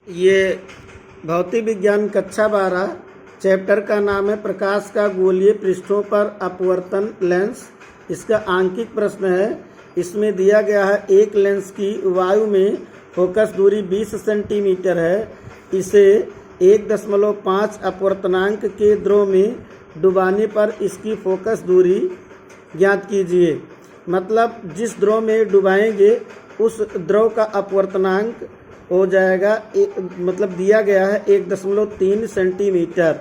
ये भौतिक विज्ञान कक्षा 12 चैप्टर का नाम है प्रकाश का गोलीय पृष्ठों पर अपवर्तन लेंस। इसका आंकिक प्रश्न है। इसमें दिया गया है एक लेंस की वायु में फोकस दूरी 20 सेंटीमीटर है। इसे 1.5 अपवर्तनांक के द्रव में डुबाने पर इसकी फोकस दूरी ज्ञात कीजिए। मतलब जिस द्रव में डुबाएंगे उस द्रव का अपवर्तनांक हो जाएगा मतलब दिया गया है 1.3 सेंटीमीटर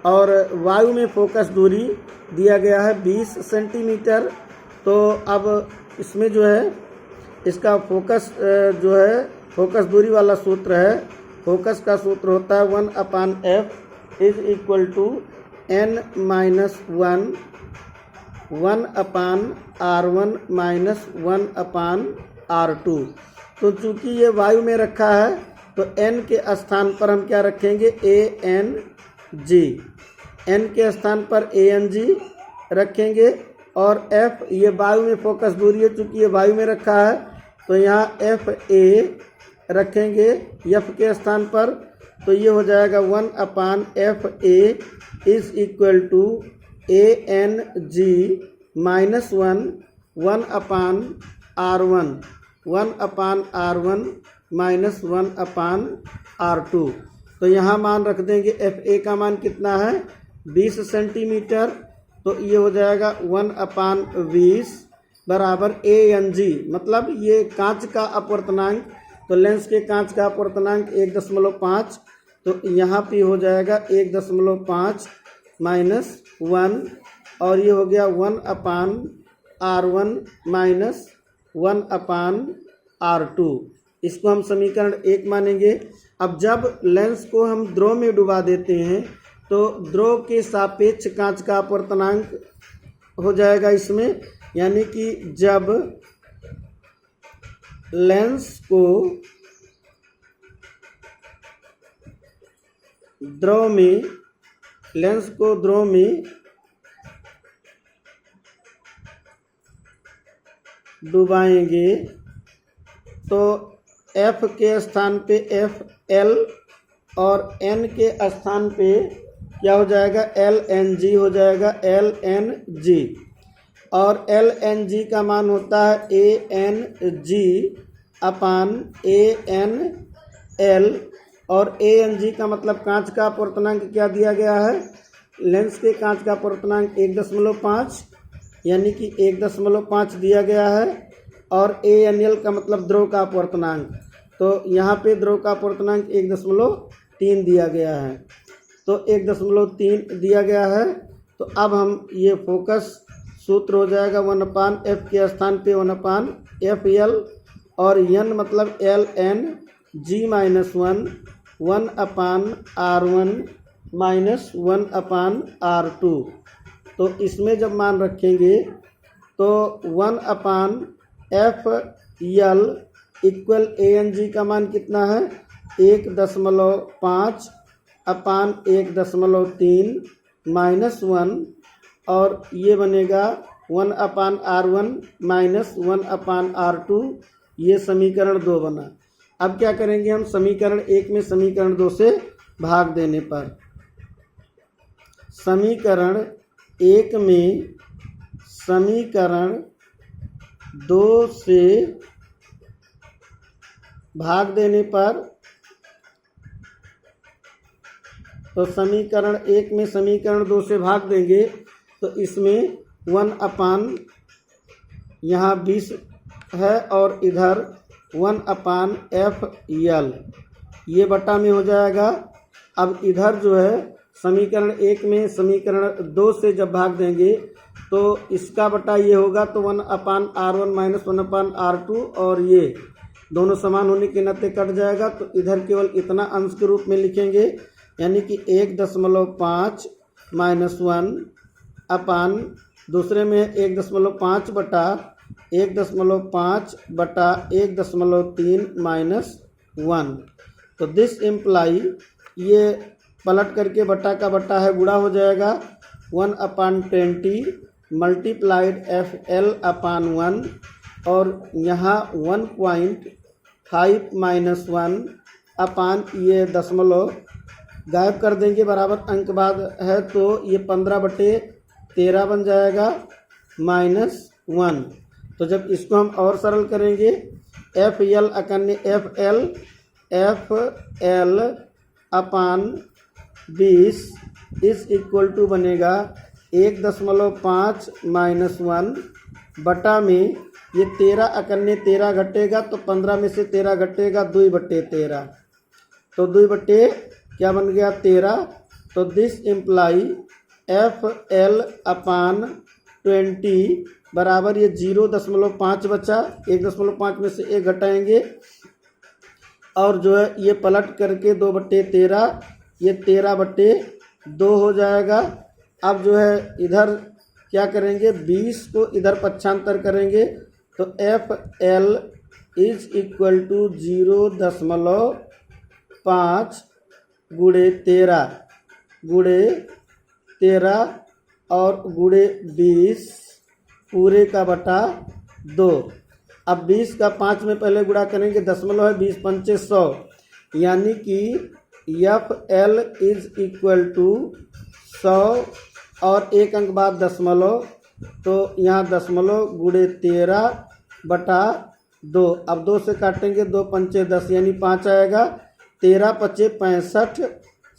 और वायु में फोकस दूरी दिया गया है 20 सेंटीमीटर। तो अब इसमें जो है इसका फोकस जो है फोकस दूरी वाला सूत्र है। फोकस का सूत्र होता है 1/f is equal to n-1 1/r1 minus 1/r2। तो चूंकि ये वायु में रखा है तो n के स्थान पर हम क्या रखेंगे ANG, n के स्थान पर ANG रखेंगे और f ये वायु में फोकस दूरी है, चूंकि ये वायु में रखा है तो यहाँ FA रखेंगे f के स्थान पर। तो ये हो जाएगा 1/FA is equal to ANG minus 1/R1 1/R1 minus 1/R2। तो यहाँ मान रख देंगे FA का मान कितना है 20 सेंटीमीटर। तो ये हो जाएगा 1/20 बराबर ANG। मतलब ये कांच का अपवर्तनांक, तो लेंस के कांच का अपवर्तनांक 1.5, तो यहाँ पे हो जाएगा 1.5 माइनस 1 और ये हो गया 1/R1 माइनस 1/R2। इसको हम समीकरण 1 मानेंगे। अब जब लेंस को हम द्रव में डुबा देते हैं तो द्रव के सापेक्ष कांच का अपवर्तनांक हो जाएगा इसमें, यानी कि जब लेंस को द्रव में डुबाएंगे तो F के स्थान पे FL और N के स्थान पे क्या हो जाएगा LNG हो जाएगा LNG। और LNG का मान होता है ANG/ANL और ANG का मतलब कांच का अपवर्तनांक क्या दिया गया है, लेंस के कांच का अपवर्तनांक 1.5 यानी कि 1.5 दिया गया है और ANL का मतलब द्रव का अपवर्तनांक, तो यहाँ पे द्रव का अपवर्तनांक 1.3 दिया गया है। तो 1.3 दिया गया है। तो अब हम ये फोकस सूत्र हो जाएगा 1/f के स्थान पे 1/FL और n मतलब LNG minus 1 1/R1 minus 1/R2। तो इसमें जब मान रखेंगे तो 1/FL इक्वल ANG का मान कितना है 1.5/1.3 माइनस 1 और ये बनेगा 1/R1 माइनस 1/R2। ये समीकरण 2 बना। अब क्या करेंगे हम समीकरण 1 में समीकरण 2 से भाग देने पर, समीकरण 1 में समीकरण 2 से भाग देने पर, तो समीकरण 1 में समीकरण 2 से भाग देंगे तो इसमें 1/ यहाँ 20 है और इधर 1/FL ये बटा में हो जाएगा। अब इधर जो है समीकरण 1 में समीकरण 2 से जब भाग देंगे तो इसका बटा ये होगा तो 1/R1 माइनस 1/R2 और ये दोनों समान होने के नाते कट जाएगा। तो इधर केवल इतना अंश के रूप में लिखेंगे, यानी कि 1.5 माइनस 1 अपान दूसरे में 1.5 बटा 1.5 बटा 1.3 माइनस 1। तो दिस इम्प्लाई ये पलट करके बटा का बटा है गुणा हो जाएगा 1/20 मल्टीप्लाइड FL/1 और यहाँ 1.5 माइनस 1 अपान ये दशमलव गायब कर देंगे, बराबर अंक बाद है तो ये 15/13 बन जाएगा -1। तो जब इसको हम और सरल करेंगे FL अपान 20 इस इक्वल टू बनेगा 1.5 -1 बटा में ये 13 घटेगा तो 15 में से 13 घटेगा 2/13, तो 2 क्या बन गया 13। तो दिस इम्प्लाई FL अपान 20 बराबर ये 0.5 बचा, 1.5 में से 1 घटाएंगे और जो है ये पलट करके 2/13 ये 13/2 हो जाएगा। अब जो है इधर क्या करेंगे 20 को इधर पक्षांतर करेंगे तो FL इज इक्वल टू 0.5 गुणे 13 और गुणे 20 पूरे का बटा 2। अब 20 का 5 में पहले गुणा करेंगे, दशमलव है 20 पंचे 100, यानी कि FL इज इक्वल टू 100 और एक अंक बाद दशमलव, तो यहाँ दशमलव गुणे 13/2। अब 2 से काटेंगे 2 पंचे 10 यानी 5 आएगा, 13 पचे 65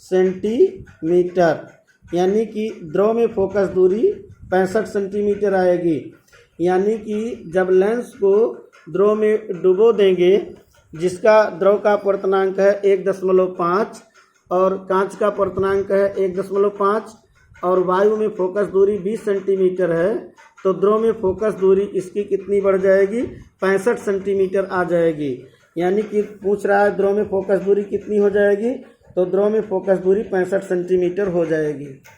सेंटीमीटर, यानी कि द्रव में फोकस दूरी 65 सेंटीमीटर आएगी। यानी कि जब लेंस को द्रव में डुबो देंगे जिसका द्रव का अपवर्तनांक है 1.5 और कांच का अपवर्तनांक है 1.5 और वायु में फोकस दूरी 20 सेंटीमीटर है, तो द्रव में फोकस दूरी इसकी कितनी बढ़ जाएगी 65 सेंटीमीटर आ जाएगी। यानी कि पूछ रहा है द्रव में फोकस दूरी कितनी हो जाएगी, तो द्रव में फोकस दूरी 65 सेंटीमीटर हो जाएगी।